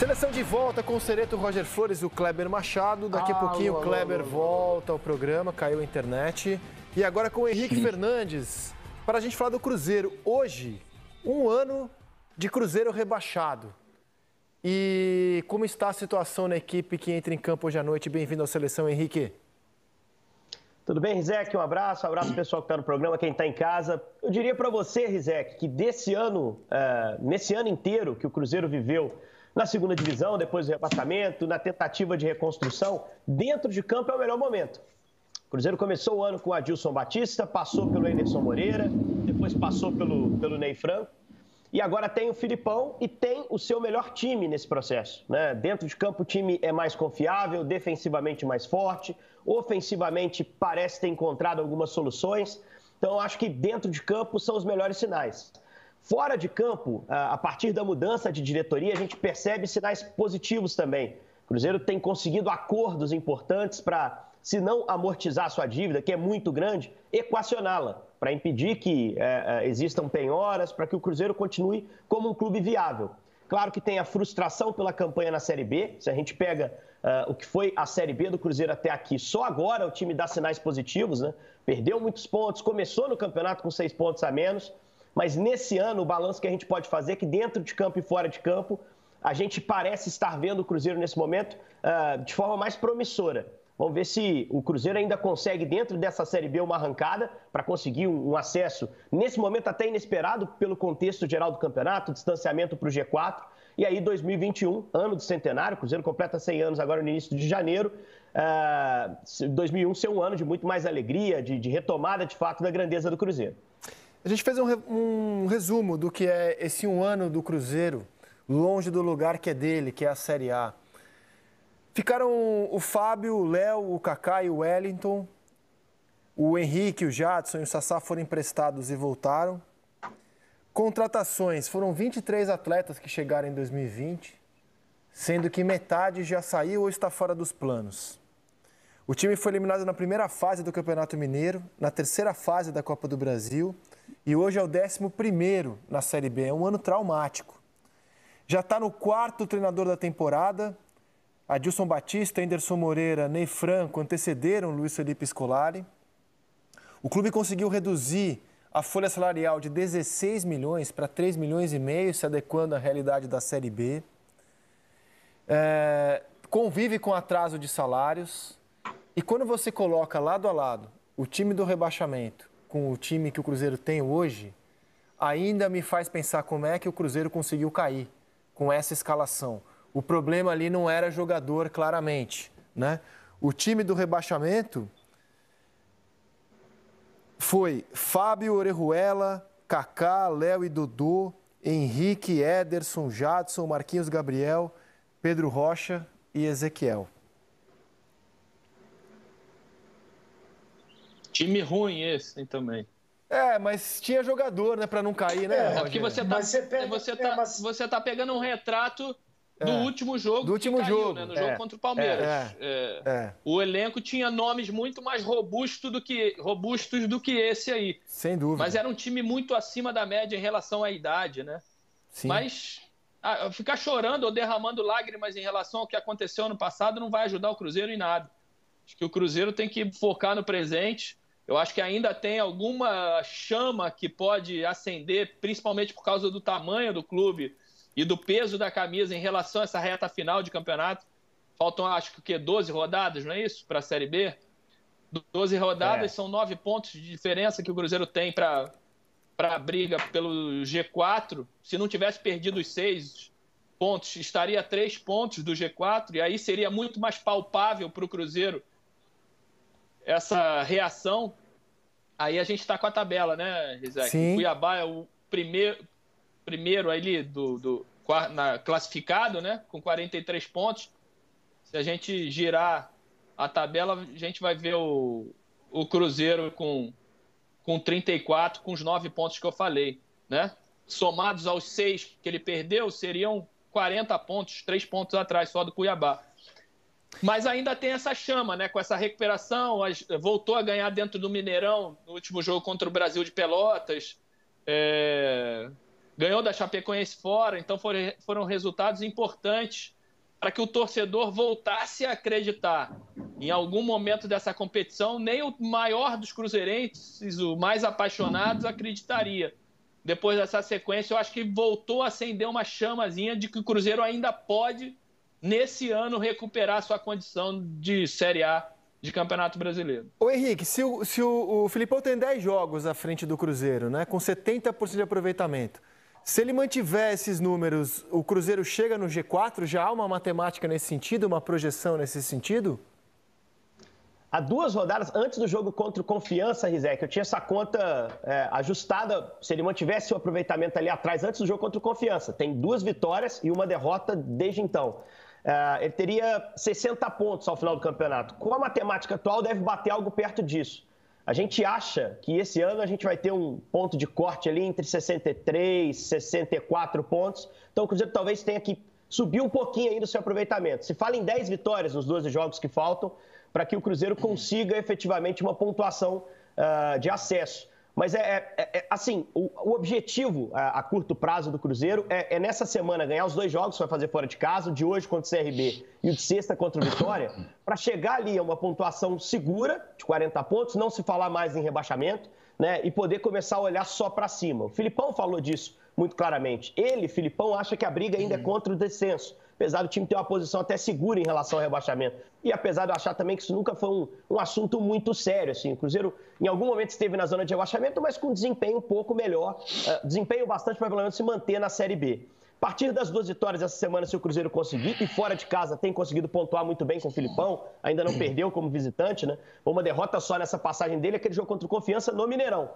Seleção de volta com o Cereto, Roger Flores e o Kleber Machado. Daqui a pouquinho o Kleber volta ao programa, caiu a internet. E agora com o Henrique Fernandes, para a gente falar do Cruzeiro. Hoje, um ano de Cruzeiro rebaixado. E como está a situação na equipe que entra em campo hoje à noite? Bem-vindo à Seleção, Henrique. Tudo bem, Rizek? Um abraço pessoal que está no programa, quem está em casa. Eu diria para você, Rizek, que nesse ano inteiro que o Cruzeiro viveu na segunda divisão, depois do rebaixamento, na tentativa de reconstrução, dentro de campo é o melhor momento. O Cruzeiro começou o ano com o Adilson Batista, passou pelo Anderson Moreira, depois passou pelo Ney Franco, e agora tem o Filipão e tem o seu melhor time nesse processo, né? Dentro de campo o time é mais confiável, defensivamente mais forte, ofensivamente parece ter encontrado algumas soluções, então acho que dentro de campo são os melhores sinais. Fora de campo, a partir da mudança de diretoria, a gente percebe sinais positivos também. O Cruzeiro tem conseguido acordos importantes para, se não amortizar a sua dívida, que é muito grande, equacioná-la, para impedir que existam penhoras, para que o Cruzeiro continue como um clube viável. Claro que tem a frustração pela campanha na Série B. Se a gente pega o que foi a Série B do Cruzeiro até aqui, só agora o time dá sinais positivos, né? Perdeu muitos pontos, começou no campeonato com 6 pontos a menos. Mas nesse ano, o balanço que a gente pode fazer é que dentro de campo e fora de campo, a gente parece estar vendo o Cruzeiro nesse momento de forma mais promissora. Vamos ver se o Cruzeiro ainda consegue, dentro dessa Série B, uma arrancada para conseguir um acesso, nesse momento até inesperado, pelo contexto geral do campeonato, distanciamento para o G4. E aí, 2021, ano do centenário, o Cruzeiro completa 100 anos agora no início de janeiro. 2001 ser um ano de muito mais alegria, de retomada, de fato, da grandeza do Cruzeiro. A gente fez um resumo do que é esse um ano do Cruzeiro, longe do lugar que é dele, que é a Série A. Ficaram o Fábio, o Léo, o Kaká e o Wellington. O Henrique, o Jadson e o Sassá foram emprestados e voltaram. Contratações, foram 23 atletas que chegaram em 2020, sendo que metade já saiu ou está fora dos planos. O time foi eliminado na primeira fase do Campeonato Mineiro, na terceira fase da Copa do Brasil e hoje é o 11º na Série B. É um ano traumático. Já está no 4º treinador da temporada. Adilson Batista, Anderson Moreira, Ney Franco antecederam Luiz Felipe Scolari. O clube conseguiu reduzir a folha salarial de 16 milhões para 3,5 milhões, se adequando à realidade da Série B. Convive com atraso de salários. E quando você coloca lado a lado o time do rebaixamento com o time que o Cruzeiro tem hoje, ainda me faz pensar como é que o Cruzeiro conseguiu cair com essa escalação. O problema ali não era jogador, claramente, né? O time do rebaixamento foi Fábio, Orejuela, Kaká, Léo e Dodô, Henrique, Ederson, Jadson, Marquinhos Gabriel, Pedro Rocha e Ezequiel. Time ruim esse, hein, também. Mas tinha jogador, né, para não cair, né, Roger? Porque você tá pegando um retrato do último jogo do último jogo, né, no jogo contra o Palmeiras. O elenco tinha nomes muito mais robustos do que esse aí. Sem dúvida. Mas era um time muito acima da média em relação à idade, né? Sim. Mas ficar chorando ou derramando lágrimas em relação ao que aconteceu ano passado não vai ajudar o Cruzeiro em nada. Acho que o Cruzeiro tem que focar no presente. Eu acho que ainda tem alguma chama que pode acender, principalmente por causa do tamanho do clube e do peso da camisa em relação a essa reta final de campeonato. Faltam, acho que 12 rodadas, não é isso? Para a Série B? 12 rodadas, são 9 pontos de diferença que o Cruzeiro tem para a briga pelo G4. Se não tivesse perdido os 6 pontos, estaria a 3 pontos do G4, e aí seria muito mais palpável para o Cruzeiro essa reação. Aí a gente está com a tabela, né, Rizek? Sim. O Cuiabá é o primeiro ali classificado, né, com 43 pontos. Se a gente girar a tabela, a gente vai ver o Cruzeiro com 34, com os 9 pontos que eu falei, né? Somados aos 6 que ele perdeu, seriam 40 pontos, 3 pontos atrás só do Cuiabá. Mas ainda tem essa chama, né? Com essa recuperação, voltou a ganhar dentro do Mineirão no último jogo contra o Brasil de Pelotas. ganhou da Chapecoense fora, então foram resultados importantes para que o torcedor voltasse a acreditar. Em algum momento dessa competição, nem o maior dos cruzeirenses, o mais apaixonados, acreditaria. Depois dessa sequência, eu acho que voltou a acender uma chamazinha de que o Cruzeiro ainda pode, nesse ano, recuperar sua condição de Série A de Campeonato Brasileiro. Ô Henrique, se o Filipão tem 10 jogos à frente do Cruzeiro, né, com 70% de aproveitamento, se ele mantiver esses números, o Cruzeiro chega no G4? Já há uma matemática nesse sentido, uma projeção nesse sentido? Há 2 rodadas antes do jogo contra o Confiança, Rizek, eu tinha essa conta ajustada, se ele mantivesse o aproveitamento ali atrás, antes do jogo contra o Confiança. Tem 2 vitórias e uma derrota desde então. Ele teria 60 pontos ao final do campeonato. Com a matemática atual, deve bater algo perto disso. A gente acha que esse ano a gente vai ter um ponto de corte ali entre 63 e 64 pontos. Então o Cruzeiro talvez tenha que subir um pouquinho ainda o seu aproveitamento. Se fala em 10 vitórias nos 12 jogos que faltam, para que o Cruzeiro consiga efetivamente uma pontuação de acesso. Mas assim, o objetivo a curto prazo do Cruzeiro é nessa semana ganhar os 2 jogos que vai fazer fora de casa, o de hoje contra o CRB e o de sexta contra o Vitória, para chegar ali a uma pontuação segura de 40 pontos, não se falar mais em rebaixamento, né, e poder começar a olhar só para cima. O Filipão falou disso muito claramente. Ele, Filipão, acha que a briga ainda é contra o descenso, apesar do time ter uma posição até segura em relação ao rebaixamento. E apesar de eu achar também que isso nunca foi um assunto muito sério. Assim. O Cruzeiro, em algum momento, esteve na zona de rebaixamento, mas com desempenho um pouco melhor, desempenho bastante para, pelo menos, se manter na Série B. A partir das 2 vitórias essa semana, se o Cruzeiro conseguir, e fora de casa tem conseguido pontuar muito bem com o Filipão, ainda não perdeu como visitante, né? Uma derrota só nessa passagem dele, aquele jogo contra o Confiança no Mineirão.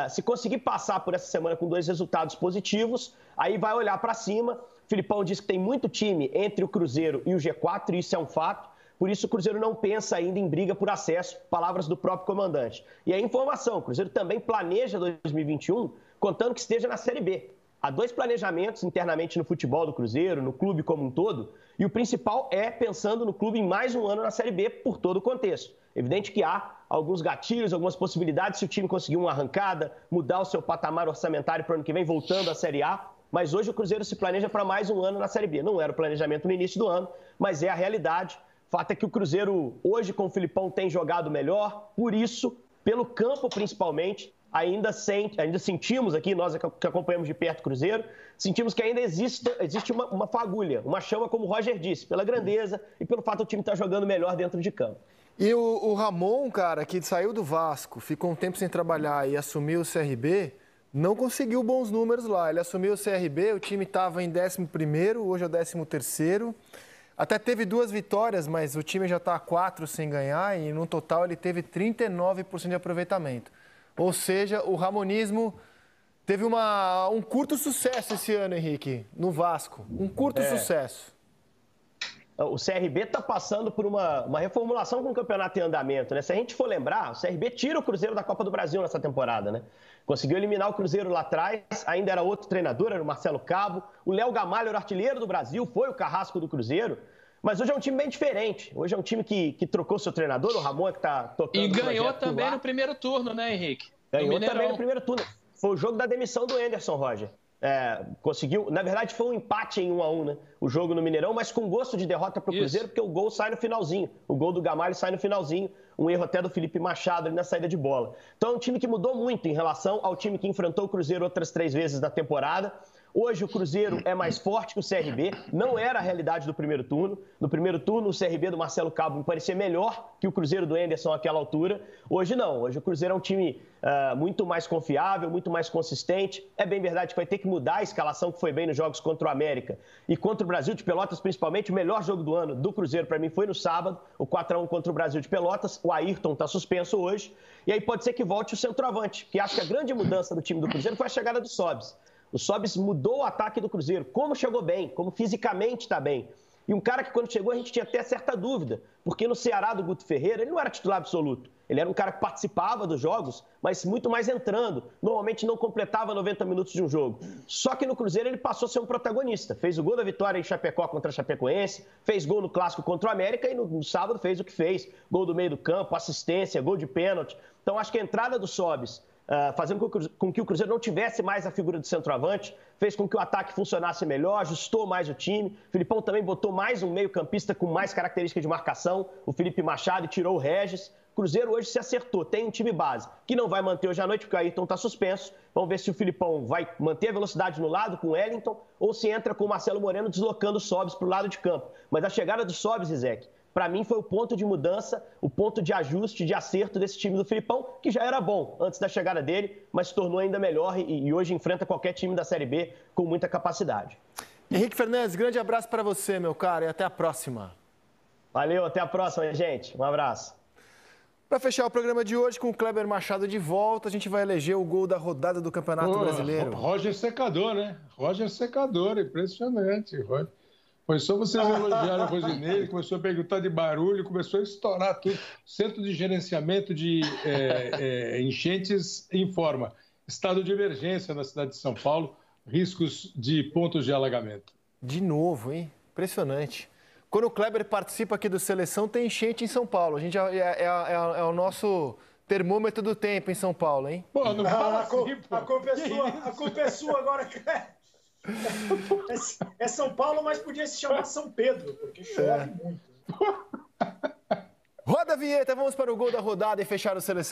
Se conseguir passar por essa semana com 2 resultados positivos, aí vai olhar para cima. Filipão diz que tem muito time entre o Cruzeiro e o G4, e isso é um fato. Por isso, o Cruzeiro não pensa ainda em briga por acesso, palavras do próprio comandante. E a informação, o Cruzeiro também planeja 2021, contando que esteja na Série B. Há 2 planejamentos internamente no futebol do Cruzeiro, no clube como um todo, e o principal é pensando no clube em mais um ano na Série B por todo o contexto. Evidente que há alguns gatilhos, algumas possibilidades, se o time conseguir uma arrancada, mudar o seu patamar orçamentário para o ano que vem, voltando à Série A. Mas hoje o Cruzeiro se planeja para mais um ano na Série B. Não era o planejamento no início do ano, mas é a realidade. O fato é que o Cruzeiro, hoje com o Filipão, tem jogado melhor. Por isso, pelo campo principalmente, ainda sentimos aqui, nós que acompanhamos de perto o Cruzeiro, sentimos que ainda existe uma fagulha, uma chama, como o Roger disse, pela grandeza e pelo fato do time estar jogando melhor dentro de campo. E o Ramon, cara, que saiu do Vasco, ficou um tempo sem trabalhar e assumiu o CRB, não conseguiu bons números lá. Ele assumiu o CRB, o time estava em 11º, hoje é o 13º. Até teve 2 vitórias, mas o time já está 4 sem ganhar e no total ele teve 39% de aproveitamento. Ou seja, o ramonismo teve um curto sucesso esse ano, Henrique, no Vasco. Um curto sucesso. O CRB está passando por uma reformulação com o campeonato em andamento, né? Se a gente for lembrar, o CRB tira o Cruzeiro da Copa do Brasil nessa temporada, né? Conseguiu eliminar o Cruzeiro lá atrás, ainda era outro treinador, era o Marcelo Cabo. O Léo Gamalho era o artilheiro do Brasil, foi o carrasco do Cruzeiro. Mas hoje é um time bem diferente. Hoje é um time que trocou seu treinador, o Ramon, que está tocando. E ganhou também no primeiro turno, né, Henrique? Ganhou também no primeiro turno. Foi o jogo da demissão do Anderson, Roger. Conseguiu, na verdade foi um empate em 1-1, né? O jogo no Mineirão, mas com gosto de derrota para o Cruzeiro, porque o gol sai no finalzinho. O gol do Gamalho sai no finalzinho, um erro até do Felipe Machado ali na saída de bola. Então é um time que mudou muito em relação ao time que enfrentou o Cruzeiro outras 3 vezes na temporada. Hoje o Cruzeiro é mais forte que o CRB, não era a realidade do primeiro turno. No primeiro turno, o CRB do Marcelo Cabo me parecia melhor que o Cruzeiro do Anderson àquela altura. Hoje não, hoje o Cruzeiro é um time muito mais confiável, muito mais consistente. É bem verdade que vai ter que mudar a escalação que foi bem nos jogos contra o América e contra o Brasil de Pelotas, principalmente. O melhor jogo do ano do Cruzeiro para mim foi no sábado, o 4-1 contra o Brasil de Pelotas. O Ayrton está suspenso hoje e aí pode ser que volte o centroavante, que acho que a grande mudança do time do Cruzeiro foi a chegada do Sobis. O Sobis mudou o ataque do Cruzeiro, como chegou bem, como fisicamente está bem. E um cara que quando chegou a gente tinha até certa dúvida, porque no Ceará do Guto Ferreira ele não era titular absoluto. Ele era um cara que participava dos jogos, mas muito mais entrando. Normalmente não completava 90 minutos de um jogo. Só que no Cruzeiro ele passou a ser um protagonista. Fez o gol da vitória em Chapecó contra a Chapecoense, fez gol no Clássico contra o América e no sábado fez o que fez. Gol do meio do campo, assistência, gol de pênalti. Então acho que a entrada do Sobis fazendo com que o Cruzeiro não tivesse mais a figura do centroavante, fez com que o ataque funcionasse melhor, ajustou mais o time. O Filipão também botou mais um meio-campista com mais características de marcação, o Felipe Machado, e tirou o Regis. O Cruzeiro hoje se acertou, tem um time base, que não vai manter hoje à noite, porque o Ayrton está suspenso. Vamos ver se o Filipão vai manter a velocidade no lado com o Wellington, ou se entra com o Marcelo Moreno deslocando o Sobis para o lado de campo. Mas a chegada do Sobis, Zizek, para mim foi o ponto de mudança, o ponto de ajuste, de acerto desse time do Filipão, que já era bom antes da chegada dele, mas se tornou ainda melhor e hoje enfrenta qualquer time da Série B com muita capacidade. Henrique Fernandes, grande abraço para você, meu cara, e até a próxima. Valeu, até a próxima, gente. Um abraço. Para fechar o programa de hoje, com o Kleber Machado de volta, a gente vai eleger o gol da rodada do Campeonato Brasileiro. Roger Secador, né? Roger Secador, impressionante, Roger. Foi só vocês elogiarem a Rosinei, começou a perguntar de barulho, começou a estourar tudo. Centro de gerenciamento de enchentes informa. Estado de emergência na cidade de São Paulo, riscos de pontos de alagamento. De novo, hein? Impressionante. Quando o Kleber participa aqui do Seleção, tem enchente em São Paulo. A gente é o nosso termômetro do tempo em São Paulo, hein? Pô, não fala assim, pô. A culpa é sua agora, é São Paulo, mas podia se chamar São Pedro, porque chove muito. Roda a vinheta, vamos para o gol da rodada e fechar o Seleção.